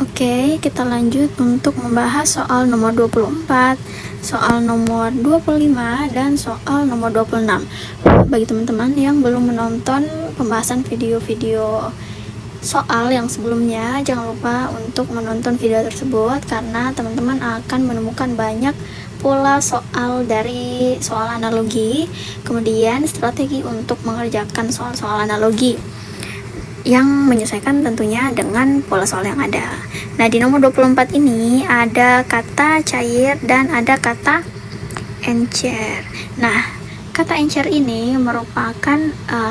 Oke, kita lanjut untuk membahas soal nomor 24, soal nomor 25, dan soal nomor 26. Bagi teman-teman yang belum menonton pembahasan video-video soal yang sebelumnya, jangan lupa untuk menonton video tersebut karena teman-teman akan menemukan banyak pola soal dari soal analogi, kemudian strategi untuk mengerjakan soal-soal analogi yang menyesuaikan tentunya dengan pola soal yang ada. Nah, di nomor 24 ini ada kata cair dan ada kata encer. Nah, kata encer ini merupakan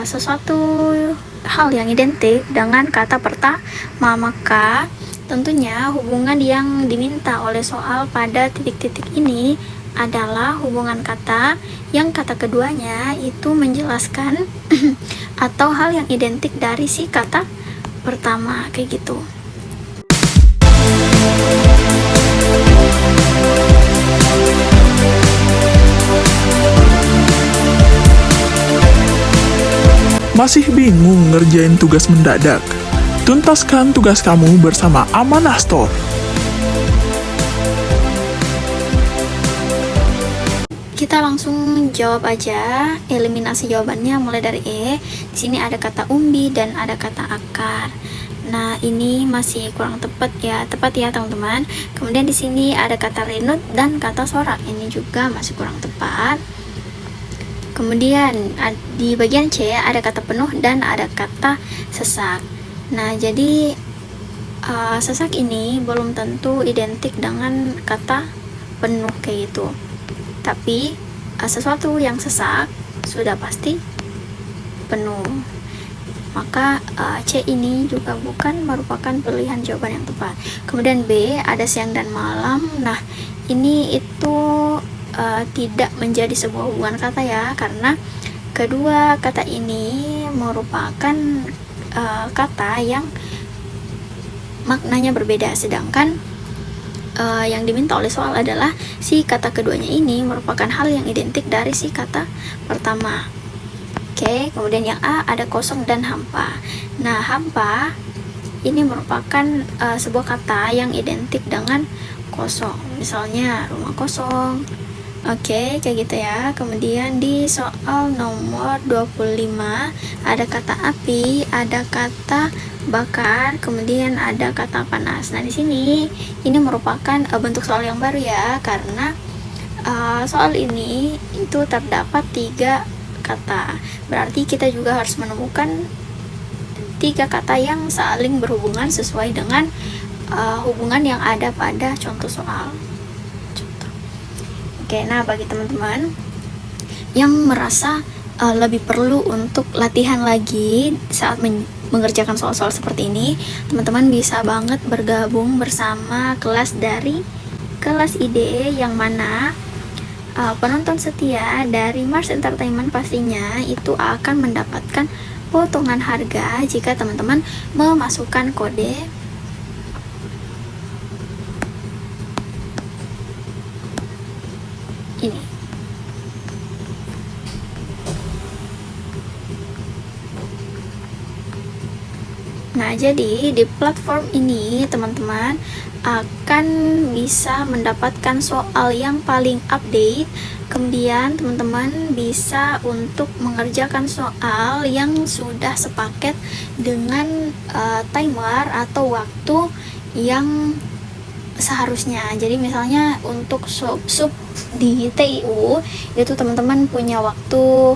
sesuatu hal yang identik dengan kata pertama, maka tentunya hubungan yang diminta oleh soal pada titik-titik ini adalah hubungan kata yang kata keduanya itu menjelaskan atau hal yang identik dari si kata pertama, kayak gitu. Masih bingung ngerjain tugas mendadak? Tuntaskan tugas kamu bersama Amanah Store. Kita langsung jawab aja, eliminasi jawabannya mulai dari E. Di sini ada kata umbi dan ada kata akar. Nah, ini masih kurang tepat ya teman-teman. Kemudian di sini ada kata renut dan kata sorak. Ini juga masih kurang tepat. Kemudian di bagian C ada kata penuh dan ada kata sesak. Nah, jadi sesak ini belum tentu identik dengan kata penuh kayak gitu. Tapi sesuatu yang sesak sudah pasti penuh. Maka C ini juga bukan merupakan pilihan jawaban yang tepat. Kemudian B ada siang dan malam. Nah, ini itu tidak menjadi sebuah hubungan kata ya, karena kedua kata ini merupakan kata yang maknanya berbeda, sedangkan yang diminta oleh soal adalah si kata keduanya ini merupakan hal yang identik dari si kata pertama. Oke, kemudian yang A ada kosong dan hampa. Nah, hampa ini merupakan sebuah kata yang identik dengan kosong, misalnya rumah kosong. Oke, kayak gitu ya. Kemudian di soal nomor 25 ada kata api, ada kata bakar, kemudian ada kata panas. Nah, di sini ini merupakan bentuk soal yang baru ya, karena soal ini itu terdapat 3 kata. Berarti kita juga harus menemukan 3 kata yang saling berhubungan sesuai dengan hubungan yang ada pada contoh soal. Oke, nah bagi teman-teman yang merasa lebih perlu untuk latihan lagi saat mengerjakan soal-soal seperti ini, teman-teman bisa banget bergabung bersama kelas dari kelas IDE, yang mana penonton setia dari Mars Entertainment pastinya itu akan mendapatkan potongan harga jika teman-teman memasukkan kode ini. Nah, jadi di platform ini teman-teman akan bisa mendapatkan soal yang paling update. Kemudian teman-teman bisa untuk mengerjakan soal yang sudah sepaket dengan timer atau waktu yang seharusnya. Jadi misalnya untuk sub di TIU itu teman-teman punya waktu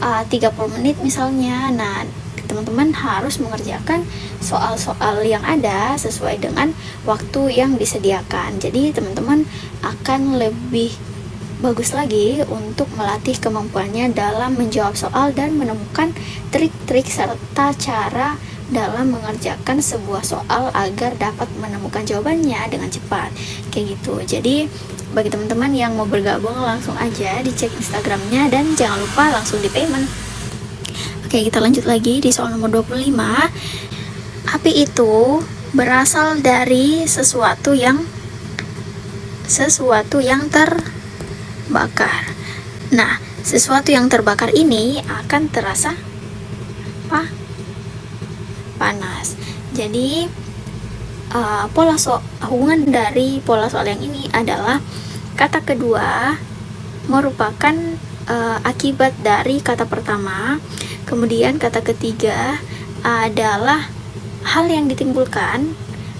30 menit misalnya. Nah, teman-teman harus mengerjakan soal-soal yang ada sesuai dengan waktu yang disediakan. Jadi teman-teman akan lebih bagus lagi untuk melatih kemampuannya dalam menjawab soal dan menemukan trik-trik serta cara dalam mengerjakan sebuah soal agar dapat menemukan jawabannya dengan cepat, kayak gitu. Jadi bagi teman-teman yang mau bergabung langsung aja dicek Instagramnya dan jangan lupa langsung di payment. Oke, kita lanjut lagi di soal nomor 25. Api itu berasal dari sesuatu yang terbakar. Nah, sesuatu yang terbakar ini akan terasa panas. Jadi hubungan dari pola soal yang ini adalah kata kedua merupakan akibat dari kata pertama, kemudian kata ketiga adalah hal yang ditimbulkan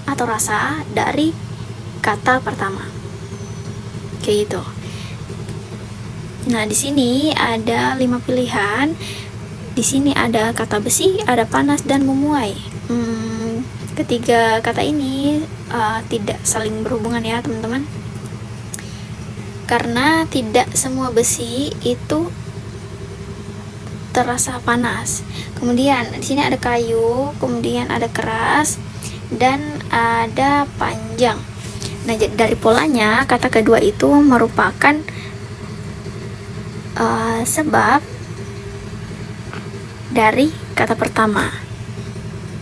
atau rasa dari kata pertama. Kayak gitu. Nah, di sini ada 5 pilihan. Di sini ada kata besi, ada panas, dan memuai. Ketiga kata ini tidak saling berhubungan ya, teman-teman. Karena tidak semua besi itu terasa panas. Kemudian di sini ada kayu, kemudian ada keras, dan ada panjang. Nah, dari polanya kata kedua itu merupakan sebab dari kata pertama.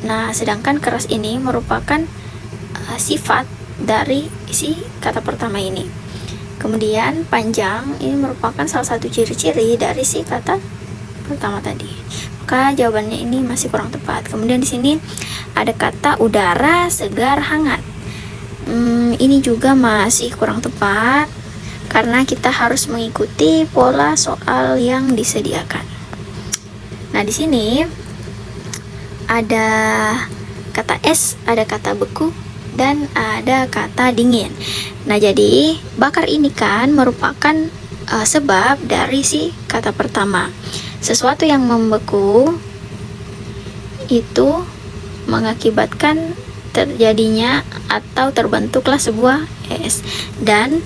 Nah, sedangkan keras ini merupakan sifat dari si kata pertama ini. Kemudian panjang ini merupakan salah satu ciri-ciri dari si kata pertama tadi. Maka jawabannya ini masih kurang tepat. Kemudian di sini ada kata udara, segar, hangat. Ini juga masih kurang tepat karena kita harus mengikuti pola soal yang disediakan. Nah, di sini ada kata es, ada kata beku, dan ada kata dingin. Nah, jadi bakar ini kan merupakan sebab dari si kata pertama. Sesuatu yang membeku itu mengakibatkan terjadinya atau terbentuklah sebuah es, dan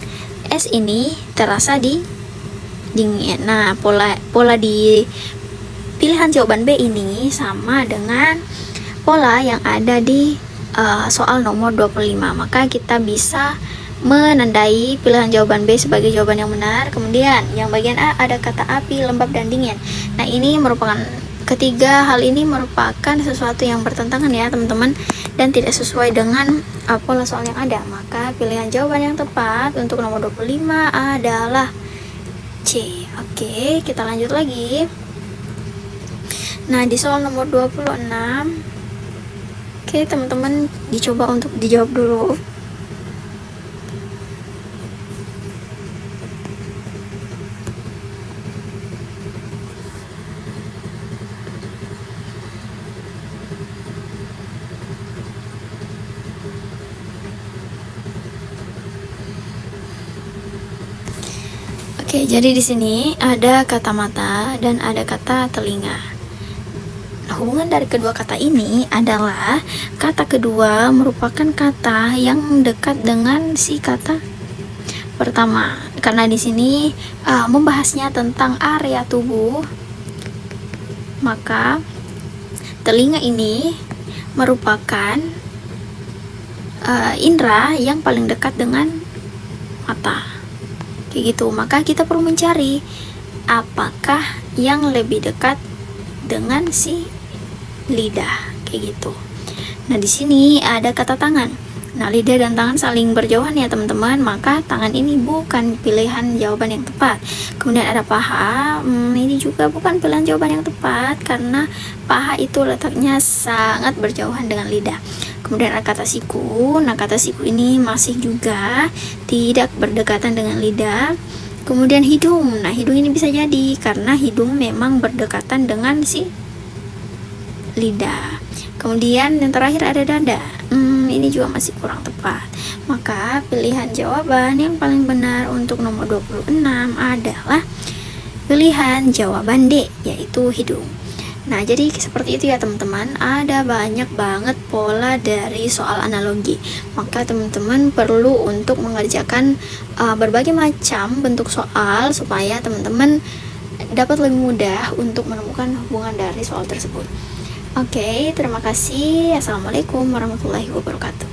es ini terasa di dingin. Nah, pola di pilihan jawaban B ini sama dengan pola yang ada di soal nomor 25. Maka kita bisa menandai pilihan jawaban B sebagai jawaban yang benar. Kemudian yang bagian A ada kata api, lembab, dan dingin. Nah, ini merupakan ketiga hal ini merupakan sesuatu yang bertentangan ya, teman-teman, dan tidak sesuai dengan pola soal yang ada. Maka pilihan jawaban yang tepat untuk nomor 25 adalah C. Oke, kita lanjut lagi. Nah, di soal nomor 26, oke, teman-teman dicoba untuk dijawab dulu. Oke, jadi di sini ada kata mata dan ada kata telinga. Nah, hubungan dari kedua kata ini adalah kata kedua merupakan kata yang dekat dengan si kata pertama. Karena di sini membahasnya tentang area tubuh, maka telinga ini merupakan indera yang paling dekat dengan mata. Kayak gitu. Maka kita perlu mencari apakah yang lebih dekat dengan si lidah, kayak gitu. Nah, di sini ada kata tangan. Nah, lidah dan tangan saling berjauhan ya, teman-teman. Maka tangan ini bukan pilihan jawaban yang tepat. Kemudian ada paha. Ini juga bukan pilihan jawaban yang tepat karena paha itu letaknya sangat berjauhan dengan lidah. Kemudian ada kata siku. Nah, kata siku ini masih juga tidak berdekatan dengan lidah. Kemudian hidung. Nah, hidung ini bisa jadi karena hidung memang berdekatan dengan si lidah. Kemudian yang terakhir ada dada. Ini juga masih kurang tepat. Maka pilihan jawaban yang paling benar untuk nomor 26 adalah pilihan jawaban D, yaitu hidung. Nah, jadi seperti itu ya, teman-teman. Ada banyak banget pola dari soal analogi. Maka teman-teman perlu untuk mengerjakan berbagai macam bentuk soal supaya teman-teman dapat lebih mudah untuk menemukan hubungan dari soal tersebut. Oke, terima kasih. Assalamualaikum warahmatullahi wabarakatuh.